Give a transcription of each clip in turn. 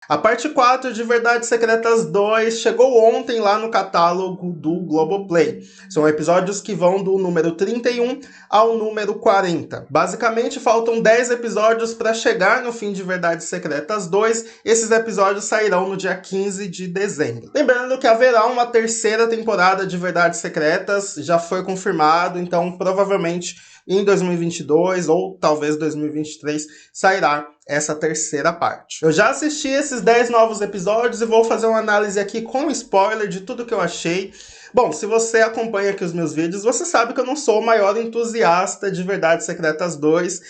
A parte 4 de Verdades Secretas 2 chegou ontem lá no catálogo do Globoplay. São episódios que vão do número 31 ao número 40. Basicamente, faltam 10 episódios para chegar no fim de Verdades Secretas 2. Esses episódios sairão no dia 15 de dezembro. Lembrando que haverá uma terceira temporada de Verdades Secretas, já foi confirmado, então provavelmente em 2022 ou talvez 2023 sairá essa terceira parte. Eu já assisti esses 10 novos episódios e vou fazer uma análise aqui com spoiler de tudo que eu achei. Bom, se você acompanha aqui os meus vídeos, você sabe que eu não sou o maior entusiasta de Verdades Secretas 2.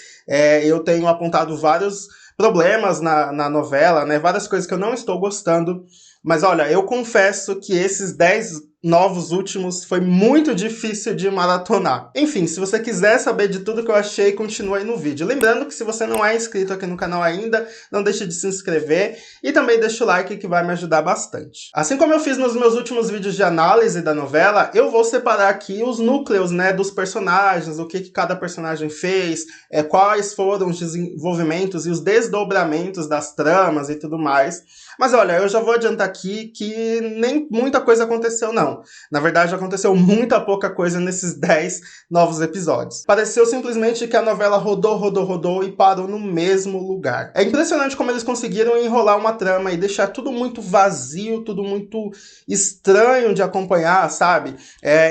Eu tenho apontado vários problemas na novela, né? Várias coisas que eu não estou gostando. Mas olha, eu confesso que esses 10 novos últimos foi muito difícil de maratonar. Enfim, se você quiser saber de tudo que eu achei, continua aí no vídeo. Lembrando que se você não é inscrito aqui no canal ainda, não deixe de se inscrever e também deixa o like que vai me ajudar bastante. Assim como eu fiz nos meus últimos vídeos de análise da novela, eu vou separar aqui os núcleos, né, dos personagens, o que cada personagem fez, quais foram os desenvolvimentos e os desdobramentos das tramas e tudo mais. Mas olha, eu já vou adiantar aqui que nem muita coisa aconteceu não. Na verdade, aconteceu muita pouca coisa nesses 10 novos episódios. Pareceu simplesmente que a novela rodou e parou no mesmo lugar. É impressionante como eles conseguiram enrolar uma trama e deixar tudo muito vazio, tudo muito estranho de acompanhar, sabe?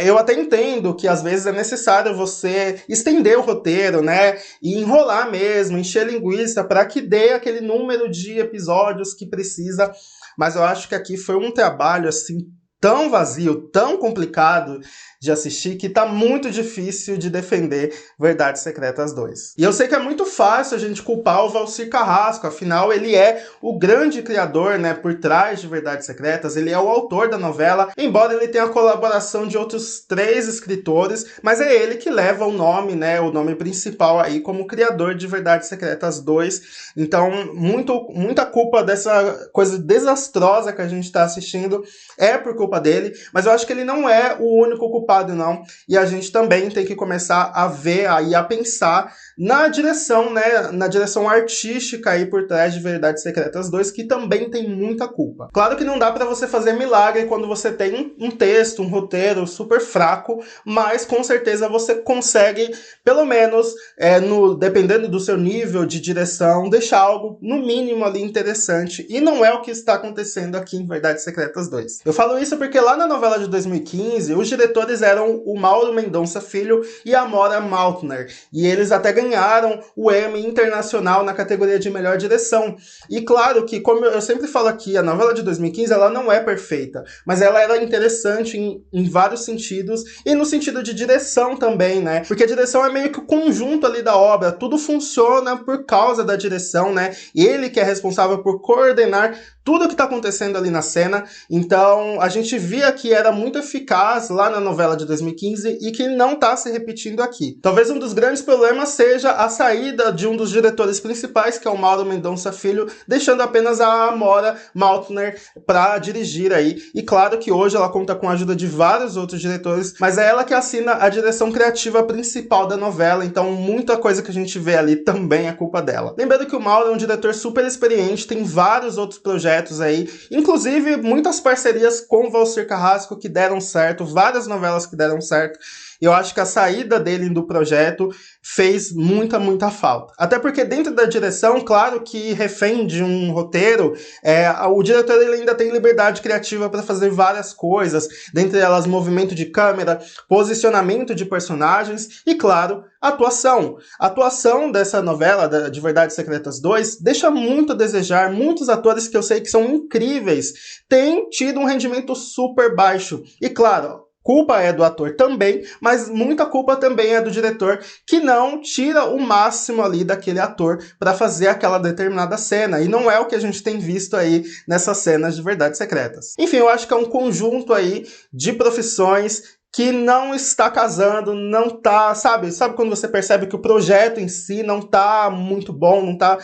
Eu até entendo que às vezes é necessário você estender o roteiro, né? E enrolar mesmo, encher linguiça para que dê aquele número de episódios que precisa. Mas eu acho que aqui foi um trabalho assim tão vazio, tão complicado de assistir, que tá muito difícil de defender Verdades Secretas 2. E eu sei que é muito fácil a gente culpar o Valcir Carrasco, afinal ele é o grande criador, né, por trás de Verdades Secretas, ele é o autor da novela, embora ele tenha a colaboração de outros 3 escritores, mas é ele que leva o nome, né, o nome principal aí como criador de Verdades Secretas 2, então muita culpa dessa coisa desastrosa que a gente tá assistindo é por culpa dele, mas eu acho que ele não é o único culpado não, e a gente também tem que começar a ver aí, a pensar na direção, né, na direção artística aí por trás de Verdades Secretas 2, que também tem muita culpa. Claro que não dá pra você fazer milagre quando você tem um texto, um roteiro super fraco, mas com certeza você consegue, pelo menos, dependendo do seu nível de direção, deixar algo, no mínimo, ali interessante, e não é o que está acontecendo aqui em Verdades Secretas 2. Eu falo isso porque lá na novela de 2015, os diretores eram o Mauro Mendonça Filho e a Amora Maltner, e eles até ganharam o Emmy Internacional na categoria de melhor direção. E claro que, como eu sempre falo aqui, a novela de 2015 ela não é perfeita, mas ela era interessante em vários sentidos, e no sentido de direção também, né? Porque a direção é meio que o conjunto ali da obra, tudo funciona por causa da direção, né? Ele que é responsável por coordenar tudo que está acontecendo ali na cena, então a gente via que era muito eficaz lá na novela de 2015 e que não está se repetindo aqui. Talvez um dos grandes problemas seja a saída de um dos diretores principais, que é o Mauro Mendonça Filho, deixando apenas a Amora Maltner para dirigir aí. E claro que hoje ela conta com a ajuda de vários outros diretores, mas é ela que assina a direção criativa principal da novela, então muita coisa que a gente vê ali também é culpa dela. Lembrando que o Mauro é um diretor super experiente, tem vários outros projetos aí, inclusive muitas parcerias com o Valcir Carrasco que deram certo, várias novelas que deram certo. Eu acho que a saída dele do projeto fez muita falta. Até porque dentro da direção, claro que refém de um roteiro, o diretor ele ainda tem liberdade criativa para fazer várias coisas, dentre elas movimento de câmera, posicionamento de personagens e, claro, atuação. A atuação dessa novela, de Verdades Secretas 2, deixa muito a desejar. Muitos atores que eu sei que são incríveis têm tido um rendimento super baixo. E, claro, culpa é do ator também, mas muita culpa também é do diretor, que não tira o máximo ali daquele ator para fazer aquela determinada cena, e não é o que a gente tem visto aí nessas cenas de Verdades Secretas. Enfim, eu acho que é um conjunto aí de profissões que não está casando, não tá, sabe quando você percebe que o projeto em si não tá muito bom, não tá,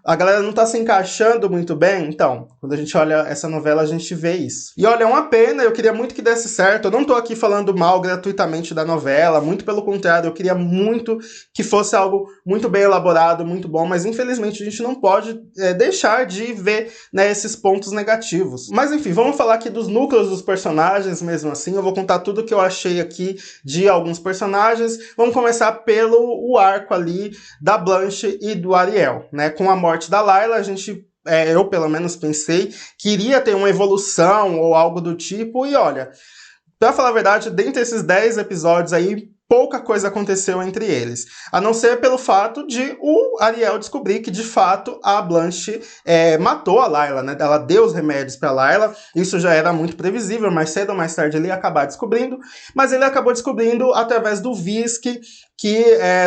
a galera não tá se encaixando muito bem? Então, quando a gente olha essa novela, a gente vê isso. E olha, é uma pena, eu queria muito que desse certo, eu não tô aqui falando mal gratuitamente da novela, muito pelo contrário, eu queria muito que fosse algo muito bem elaborado, muito bom, mas infelizmente a gente não pode deixar de ver, né, esses pontos negativos. Mas enfim, vamos falar aqui dos núcleos dos personagens mesmo assim, eu vou contar tudo que eu achei aqui de alguns personagens. Vamos começar pelo o arco ali da Blanche e do Ariel, né? Com a morte da Layla, a gente eu pelo menos pensei que iria ter uma evolução ou algo do tipo, e olha, pra falar a verdade, dentre esses 10 episódios aí, pouca coisa aconteceu entre eles. A não ser pelo fato de o Ariel descobrir que, de fato, a Blanche matou a Layla, né? Ela deu os remédios pra Layla. Isso já era muito previsível, mais cedo ou mais tarde ele ia acabar descobrindo. Mas ele acabou descobrindo através do Visky, que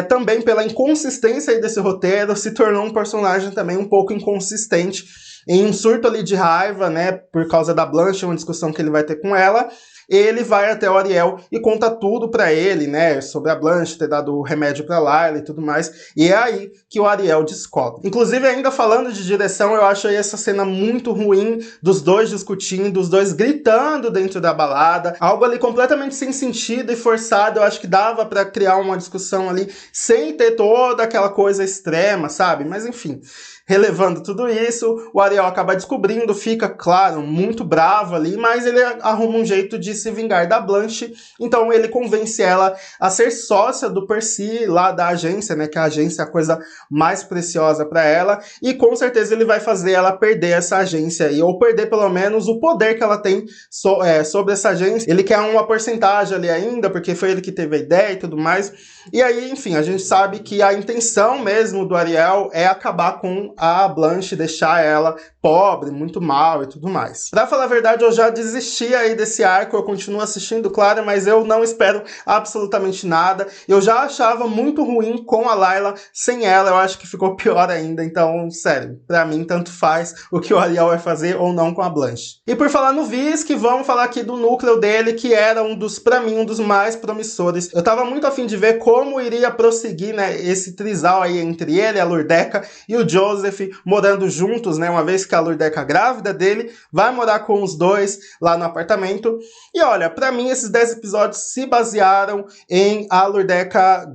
também pela inconsistência aí desse roteiro, se tornou um personagem também um pouco inconsistente. Em um surto ali de raiva, né? Por causa da Blanche, uma discussão que ele vai ter com ela, ele vai até o Ariel e conta tudo pra ele, né, sobre a Blanche ter dado o remédio pra Layla e tudo mais, e é aí que o Ariel descobre. Inclusive, ainda falando de direção, eu acho aí essa cena muito ruim, dos dois discutindo, dos dois gritando dentro da balada, algo ali completamente sem sentido e forçado. Eu acho que dava pra criar uma discussão ali, sem ter toda aquela coisa extrema, sabe? Mas enfim, relevando tudo isso, o Ariel acaba descobrindo, fica, claro, muito bravo ali, mas ele arruma um jeito de se vingar da Blanche, então ele convence ela a ser sócia do Percy, lá da agência, né, que a agência é a coisa mais preciosa para ela, e com certeza ele vai fazer ela perder essa agência aí, ou perder pelo menos o poder que ela tem sobre essa agência. Ele quer uma porcentagem ali ainda, porque foi ele que teve a ideia e tudo mais, e aí, enfim, a gente sabe que a intenção mesmo do Ariel é acabar com a Blanche, deixar ela pobre, muito mal e tudo mais. Pra falar a verdade, eu já desisti aí desse arco, eu continuo assistindo, claro, mas eu não espero absolutamente nada. Eu já achava muito ruim com a Layla, sem ela eu acho que ficou pior ainda, então, sério, pra mim tanto faz o que o Ariel vai fazer ou não com a Blanche. E por falar no Visky, vamos falar aqui do núcleo dele, que era pra mim, um dos mais promissores. Eu tava muito afim de ver como iria prosseguir, né, esse trisal aí entre ele, a Lurdeca e o Joseph morando juntos, né, uma vez que a Lurdeca grávida dele vai morar com os dois lá no apartamento. E olha, pra mim esses 10 episódios se basearam em a Lurdeca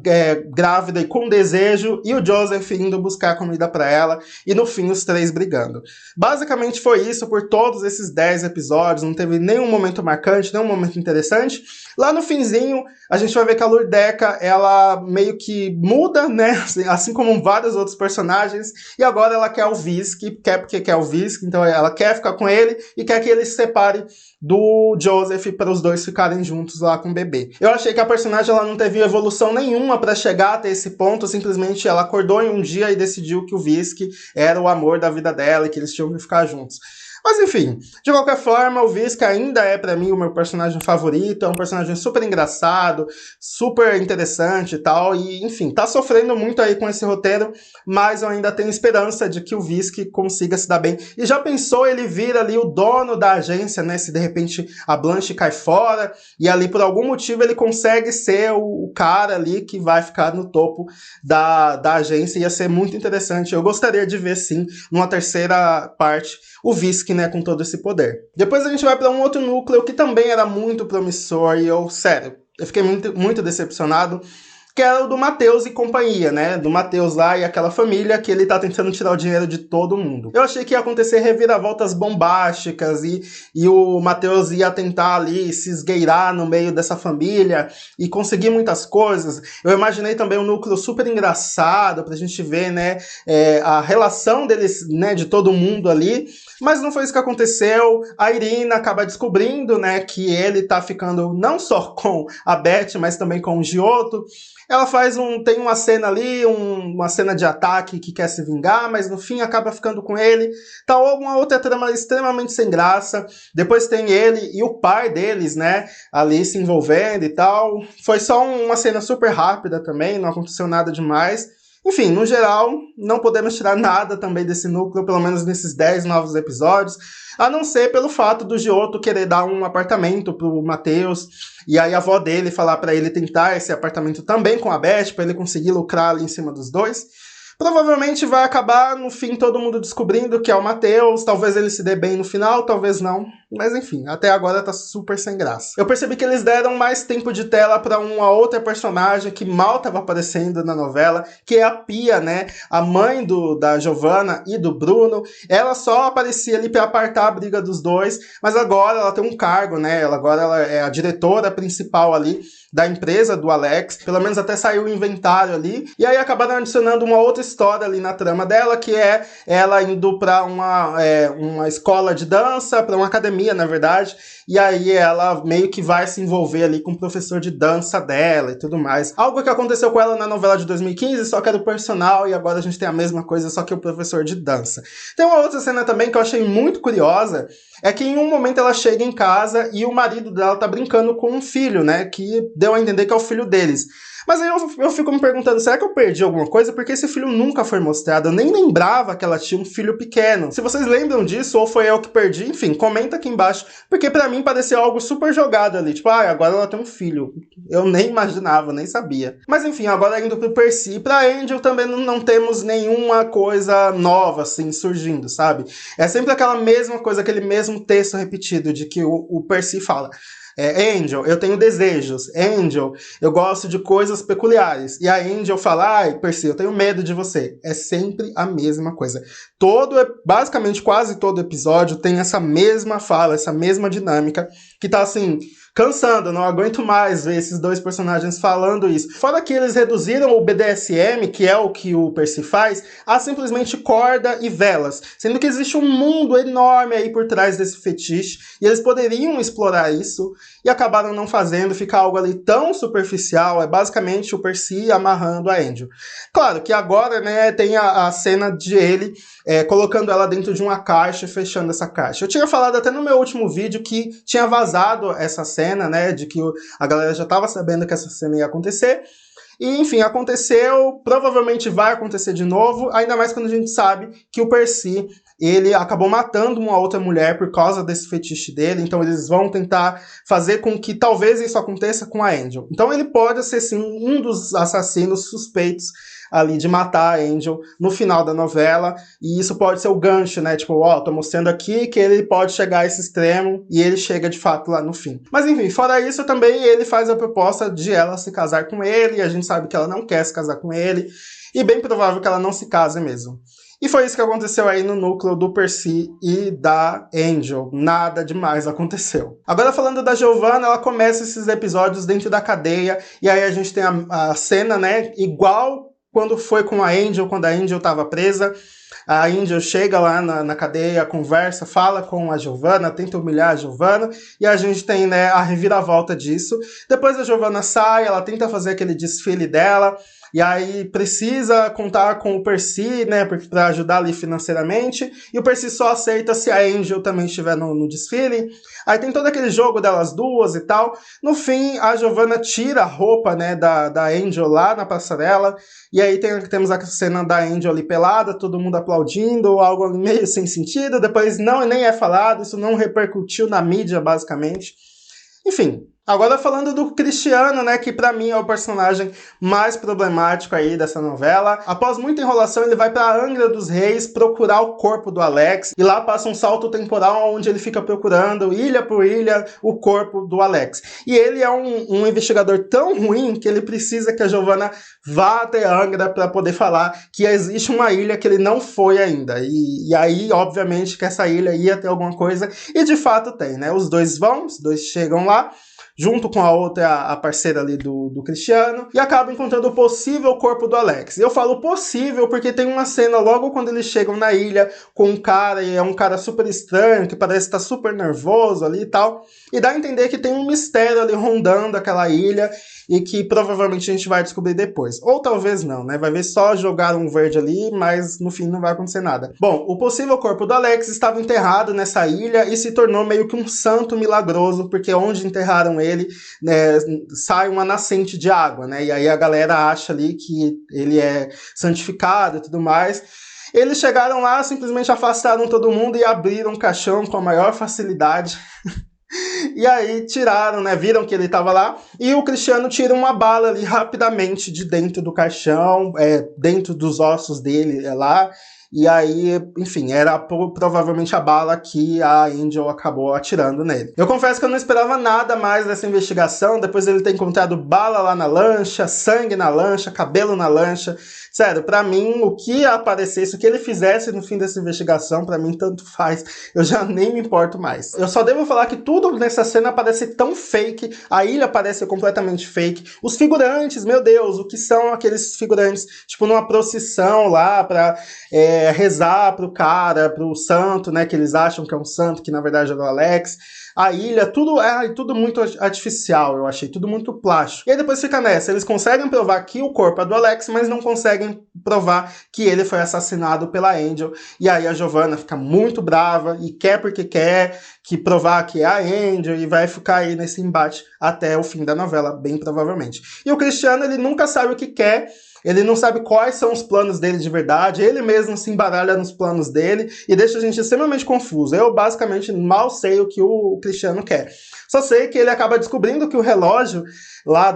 grávida e com desejo, e o Joseph indo buscar comida pra ela, e no fim os três brigando. Basicamente foi isso por todos esses 10 episódios, não teve nenhum momento marcante, nenhum momento interessante. Lá no finzinho, a gente vai ver que a Lurdeca, ela meio que muda, né, assim como vários outros personagens, e agora ela quer o Visky, quer porque quer o Visky, então ela quer ficar com ele e quer que ele se separe do Joseph para os dois ficarem juntos lá com o bebê. Eu achei que a personagem ela não teve evolução nenhuma para chegar até esse ponto, simplesmente ela acordou em um dia e decidiu que o Visky era o amor da vida dela e que eles tinham que ficar juntos. Mas enfim, de qualquer forma, o Visky ainda é pra mim o meu personagem favorito, é um personagem super engraçado, super interessante e tal, e enfim, tá sofrendo muito aí com esse roteiro, mas eu ainda tenho esperança de que o Visky consiga se dar bem. E já pensou ele vir ali o dono da agência, né, se de repente a Blanche cai fora, e ali por algum motivo ele consegue ser o cara ali que vai ficar no topo da agência, ia ser muito interessante. Eu gostaria de ver sim, numa terceira parte, o Visky, né, com todo esse poder. Depois a gente vai para um outro núcleo que também era muito promissor e sério, eu fiquei muito decepcionado, que era o do Matheus e companhia, né? Do Matheus lá e aquela família que ele tá tentando tirar o dinheiro de todo mundo. Eu achei que ia acontecer reviravoltas bombásticas e o Matheus ia tentar ali se esgueirar no meio dessa família e conseguir muitas coisas. Eu imaginei também um núcleo super engraçado pra gente ver, né, a relação deles, né, de todo mundo ali. Mas não foi isso que aconteceu. A Irina acaba descobrindo, né, que ele tá ficando não só com a Beth, mas também com o Giotto. Ela tem uma cena ali, uma cena de ataque que quer se vingar, mas no fim acaba ficando com ele. Tá uma outra trama extremamente sem graça. Depois tem ele e o pai deles, né, ali se envolvendo e tal. Foi só uma cena super rápida também, não aconteceu nada demais. Enfim, no geral, não podemos tirar nada também desse núcleo, pelo menos nesses 10 novos episódios, a não ser pelo fato do Giotto querer dar um apartamento pro Matheus, e aí a avó dele falar pra ele tentar esse apartamento também com a Beth, pra ele conseguir lucrar ali em cima dos dois. Provavelmente vai acabar, no fim, todo mundo descobrindo que é o Matheus, talvez ele se dê bem no final, talvez não. Mas enfim, até agora tá super sem graça. Eu percebi que eles deram mais tempo de tela pra uma outra personagem que mal tava aparecendo na novela, que é a Pia, né? A mãe da Giovanna e do Bruno. Ela só aparecia ali pra apartar a briga dos dois, mas agora ela tem um cargo, né? Agora ela é a diretora principal ali da empresa do Alex, pelo menos até saiu o inventário ali, e aí acabaram adicionando uma outra história ali na trama dela, que é ela indo pra uma escola de dança, pra uma academia, na verdade, e aí ela meio que vai se envolver ali com o professor de dança dela e tudo mais. Algo que aconteceu com ela na novela de 2015, só que era o personal, e agora a gente tem a mesma coisa, só que o professor de dança. Tem uma outra cena também que eu achei muito curiosa, é que em um momento ela chega em casa e o marido dela tá brincando com um filho, né, que deu a entender que é o filho deles. Mas aí eu fico me perguntando, será que eu perdi alguma coisa? Porque esse filho nunca foi mostrado, eu nem lembrava que ela tinha um filho pequeno. Se vocês lembram disso, ou foi eu que perdi, enfim, comenta aqui embaixo, porque pra mim pareceu algo super jogado ali, tipo, agora ela tem um filho. Eu nem imaginava, nem sabia. Mas enfim, agora indo pro Percy e pra Angel também não temos nenhuma coisa nova, assim, surgindo, sabe? É sempre aquela mesma coisa, aquele mesmo texto repetido de que o Percy fala. Angel, eu tenho desejos. Angel, eu gosto de coisas peculiares. E a Angel fala, ai, Percy, eu tenho medo de você. É sempre a mesma coisa. Basicamente quase todo episódio tem essa mesma fala, essa mesma dinâmica, que tá assim, cansando, não aguento mais ver esses dois personagens falando isso. Fora que eles reduziram o BDSM, que é o que o Percy faz, a simplesmente corda e velas. Sendo que existe um mundo enorme aí por trás desse fetiche, e eles poderiam explorar isso, e acabaram não fazendo, fica algo ali tão superficial, é basicamente o Percy amarrando a Angel. Claro que agora, né, tem a cena de ele colocando ela dentro de uma caixa e fechando essa caixa. Eu tinha falado até no meu último vídeo que tinha vazado essa cena, né, de que a galera já estava sabendo que essa cena ia acontecer. E, enfim, aconteceu, provavelmente vai acontecer de novo, ainda mais quando a gente sabe que o Percy, ele acabou matando uma outra mulher por causa desse fetiche dele, então eles vão tentar fazer com que talvez isso aconteça com a Angel. Então ele pode ser, sim, um dos assassinos suspeitos ali de matar a Angel no final da novela, e isso pode ser o gancho, né, tipo, tô mostrando aqui que ele pode chegar a esse extremo, e ele chega de fato lá no fim. Mas enfim, fora isso também ele faz a proposta de ela se casar com ele, e a gente sabe que ela não quer se casar com ele, e bem provável que ela não se case mesmo. E foi isso que aconteceu aí no núcleo do Percy e da Angel. Nada demais aconteceu. Agora falando da Giovanna, ela começa esses episódios dentro da cadeia, e aí a gente tem a cena, né, igual quando foi com a Angel, quando a Angel estava presa. A Angel chega lá na cadeia, conversa, fala com a Giovanna, tenta humilhar a Giovanna, e a gente tem, né, a reviravolta disso. Depois a Giovanna sai, ela tenta fazer aquele desfile dela, e aí precisa contar com o Percy, né, para ajudar ali financeiramente, e o Percy só aceita se a Angel também estiver no desfile. Aí tem todo aquele jogo delas duas e tal. No fim, a Giovanna tira a roupa, né, da Angel lá na passarela, e aí temos a cena da Angel ali pelada, todo mundo aplaudindo, algo meio sem sentido, depois nem é falado, isso não repercutiu na mídia, basicamente. Enfim, agora falando do Cristiano, né, que pra mim é o personagem mais problemático aí dessa novela. Após muita enrolação, ele vai pra Angra dos Reis procurar o corpo do Alex, e lá passa um salto temporal onde ele fica procurando, ilha por ilha, o corpo do Alex. E ele é um investigador tão ruim que ele precisa que a Giovanna vá até Angra para poder falar que existe uma ilha que ele não foi ainda. E aí, obviamente, que essa ilha ia ter alguma coisa, e de fato tem, né? Os dois chegam lá, junto com a outra, a parceira ali do Cristiano, e acabam encontrando o possível corpo do Alex. E eu falo possível porque tem uma cena logo quando eles chegam na ilha com um cara, e é um cara super estranho, que parece estar super nervoso ali e tal, e dá a entender que tem um mistério ali rondando aquela ilha, e que provavelmente a gente vai descobrir depois. Ou talvez não, né? Vai ver só jogar um verde ali, mas no fim não vai acontecer nada. Bom, o possível corpo do Alex estava enterrado nessa ilha e se tornou meio que um santo milagroso, porque onde enterraram ele, né, sai uma nascente de água, né? E aí a galera acha ali que ele é santificado e tudo mais. Eles chegaram lá, simplesmente afastaram todo mundo e abriram o caixão com a maior facilidade. E aí tiraram, né? Viram que ele estava lá. E o Cristiano tira uma bala ali rapidamente de dentro do caixão, dentro dos ossos dele lá. E aí, enfim, era provavelmente a bala que a Angel acabou atirando nele. Eu confesso que eu não esperava nada mais dessa investigação, depois ele ter encontrado bala lá na lancha, sangue na lancha, cabelo na lancha. Sério, pra mim, o que aparecesse, o que ele fizesse no fim dessa investigação, pra mim tanto faz, eu já nem me importo mais. Eu só devo falar que tudo nessa cena parece tão fake, a ilha parece completamente fake, os figurantes, meu Deus, o que são aqueles figurantes, tipo numa procissão lá pra rezar pro cara, pro santo, né, que eles acham que é um santo, que na verdade é do Alex. A ilha, tudo muito artificial, eu achei, tudo muito plástico. E aí depois fica nessa, eles conseguem provar que o corpo é do Alex, mas não conseguem provar que ele foi assassinado pela Angel. E aí a Giovanna fica muito brava e quer porque quer que provar que é a Angel e vai ficar aí nesse embate até o fim da novela, bem provavelmente. E o Cristiano, ele nunca sabe o que quer. Ele não sabe quais são os planos dele de verdade, ele mesmo se embaralha nos planos dele e deixa a gente extremamente confuso. Eu, basicamente, mal sei o que o Cristiano quer. Só sei que ele acaba descobrindo que o relógio lá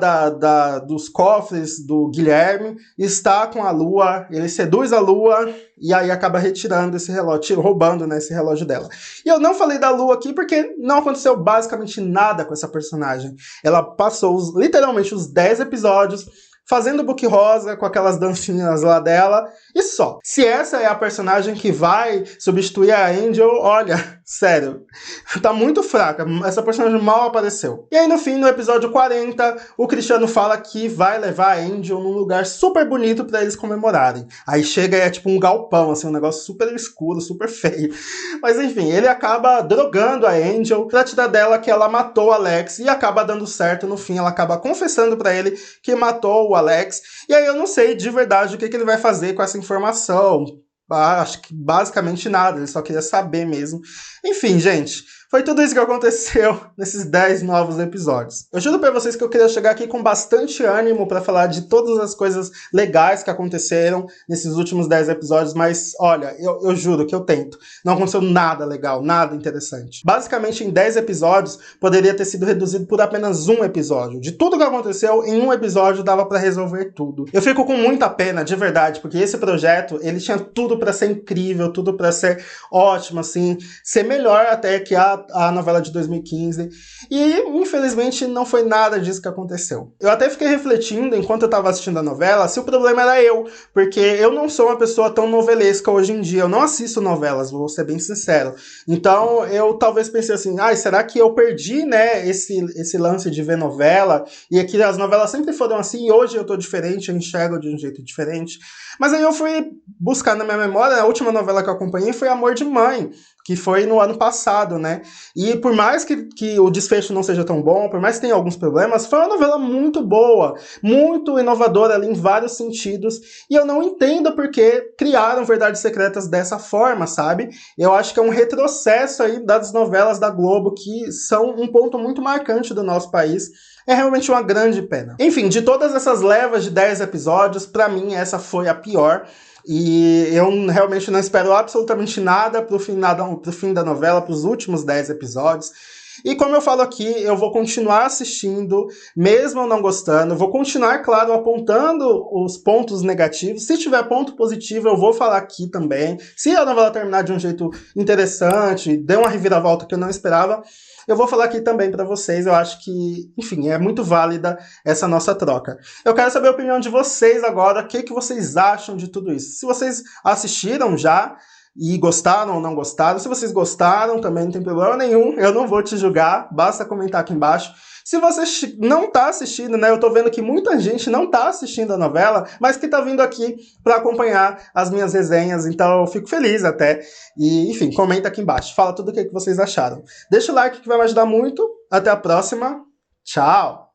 dos cofres do Guilherme está com a Lua, ele seduz a Lua e aí acaba retirando esse relógio, roubando, né, esse relógio dela. E eu não falei da Lua aqui porque não aconteceu basicamente nada com essa personagem. Ela passou literalmente os 10 episódios fazendo book rosa com aquelas dancinhas lá dela, e só. Se essa é a personagem que vai substituir a Angel, olha, sério, tá muito fraca, essa personagem mal apareceu. E aí no fim, no episódio 40, o Cristiano fala que vai levar a Angel num lugar super bonito pra eles comemorarem. Aí chega e é tipo um galpão, assim, um negócio super escuro, super feio. Mas enfim, ele acaba drogando a Angel pra tirar dela que ela matou o Alex, e acaba dando certo, no fim ela acaba confessando pra ele que matou o Alex, e aí eu não sei de verdade o que ele vai fazer com essa informação. Acho que basicamente nada, ele só queria saber mesmo. Enfim, gente, foi tudo isso que aconteceu nesses 10 novos episódios. Eu juro pra vocês que eu queria chegar aqui com bastante ânimo pra falar de todas as coisas legais que aconteceram nesses últimos 10 episódios, mas olha, eu juro que eu tento. Não aconteceu nada legal, nada interessante. Basicamente, em 10 episódios, poderia ter sido reduzido por apenas um episódio. De tudo que aconteceu, em um episódio dava pra resolver tudo. Eu fico com muita pena, de verdade, porque esse projeto, ele tinha tudo pra ser incrível, tudo pra ser ótimo, assim, ser melhor até que a novela de 2015, e infelizmente não foi nada disso que aconteceu. Eu até fiquei refletindo, enquanto eu tava assistindo a novela, se o problema era eu, porque eu não sou uma pessoa tão novelesca hoje em dia, eu não assisto novelas, vou ser bem sincero. Então eu talvez pensei assim, será que eu perdi, né, esse lance de ver novela, e aqui as novelas sempre foram assim, e hoje eu tô diferente, eu enxergo de um jeito diferente. Mas aí eu fui buscar na minha memória, a última novela que eu acompanhei foi Amor de Mãe, que foi no ano passado, né? E por mais que o desfecho não seja tão bom, por mais que tenha alguns problemas, foi uma novela muito boa, muito inovadora ali em vários sentidos, e eu não entendo porque criaram Verdades Secretas dessa forma, sabe? Eu acho que é um retrocesso aí das novelas da Globo, que são um ponto muito marcante do nosso país. É realmente uma grande pena. Enfim, de todas essas levas de 10 episódios, pra mim essa foi a pior. E eu realmente não espero absolutamente nada pro fim da novela, pros últimos 10 episódios. E como eu falo aqui, eu vou continuar assistindo, mesmo eu não gostando, vou continuar, claro, apontando os pontos negativos. Se tiver ponto positivo, eu vou falar aqui também. Se a novela terminar de um jeito interessante, der uma reviravolta que eu não esperava, eu vou falar aqui também pra vocês. Eu acho que, enfim, é muito válida essa nossa troca. Eu quero saber a opinião de vocês agora, o que vocês acham de tudo isso. Se vocês assistiram já e gostaram ou não gostaram, se vocês gostaram também não tem problema nenhum, eu não vou te julgar, basta comentar aqui embaixo. Se você não tá assistindo, né, eu tô vendo que muita gente não tá assistindo a novela, mas que tá vindo aqui pra acompanhar as minhas resenhas, então eu fico feliz até. E, enfim, comenta aqui embaixo, fala tudo o que vocês acharam. Deixa o like que vai me ajudar muito, até a próxima, tchau!